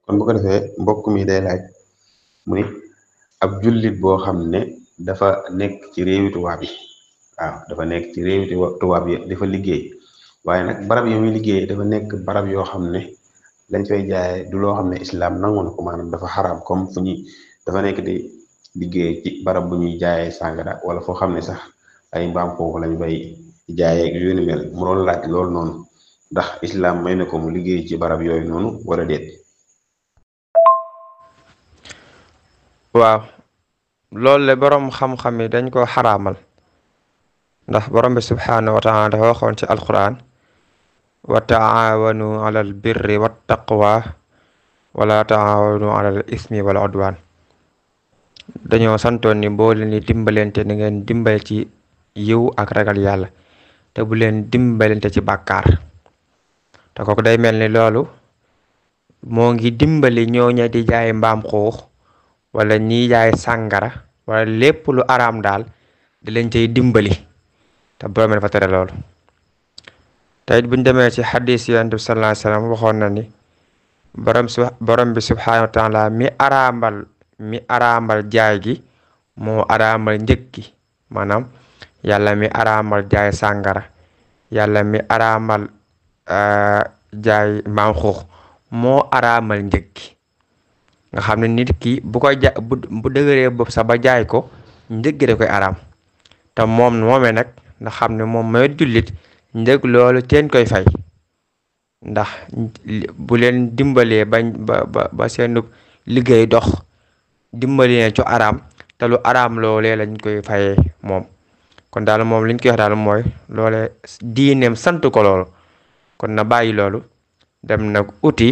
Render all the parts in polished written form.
kon bu ko defee mbokk mi day laaj mu ni ab jullit boo xam ne dafa nekk ci réewi tubaab yi waaw dafa nekk ci réewi tubaab yi dafa liggéey waaye nag barab yi muy liggéey dafa nekk barab yoo xam ne lañ fay jaayee du loo xam ne islaam nangu na ko maanaam dafa xaraam comme fu ñuy dafa nekk di liggéey ci barab bu ñuy jaayee sàngara wala foo xam ne sax ay mbaam foofu lañ bay jaayee ak yu ni mel mu doon laaj loolu noonu ndax islaam may na ko mu liggéey ci barab yooyu noonu wala déet. waaw loolu le boroom xam-xam yi dañ ko xaraamal ndax borom bi subhaanahu wa taala dafa waxoon ci alquran wa taawanu alal birri wat taqwa wala taawanu alal ismi wal udwan dañoo santoon ni boo leen di dimbalante na ngeen dimbal ci yiw ak ragal yàlla te bu leen dimbalante ci bàkkaar te kooku day mel ni loolu moo ngi dimbali ñooña di jaay mbaam xuux wala ñiy jaay sàngara wala lépp lu araam daal di leen cay dimbali te borom dafa tere loolu te it buñ demee ci xadis yonent bi sallallahu alayhi wasallam waxoon na ni borom bi subhaanahu wa taala mi araamal jaay gi moo araamal njëg gi maanaam yàlla mi araamal jaay sàngara yàlla mi araamal jaay mbaam xuux moo araamal njëg gi nga xam ne nit ki bu koy ja bu dëgëree bopp sax ba jaay ko njëg gi da koy araam te moom moomee nag nga xam ne moom mooy jullit njëg loolu teen koy fay ndax bu leen dimbalee ba seenu liggéey dox dimbali ne ci araam te lu araam loolee lañ koy fayee moom kon daal moom liñ koy wax daal mooy loole diineem sant ko loolu kon na bàyyi loolu dem nag uti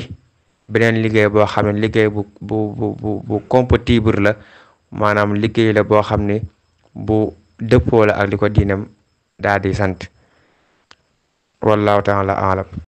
beneen liggéey boo xam ne liggéey bu compatible la maanaam liggéey la boo xam ne bu dëppoo la ak li ko diineem daal di sant wallahu taala alam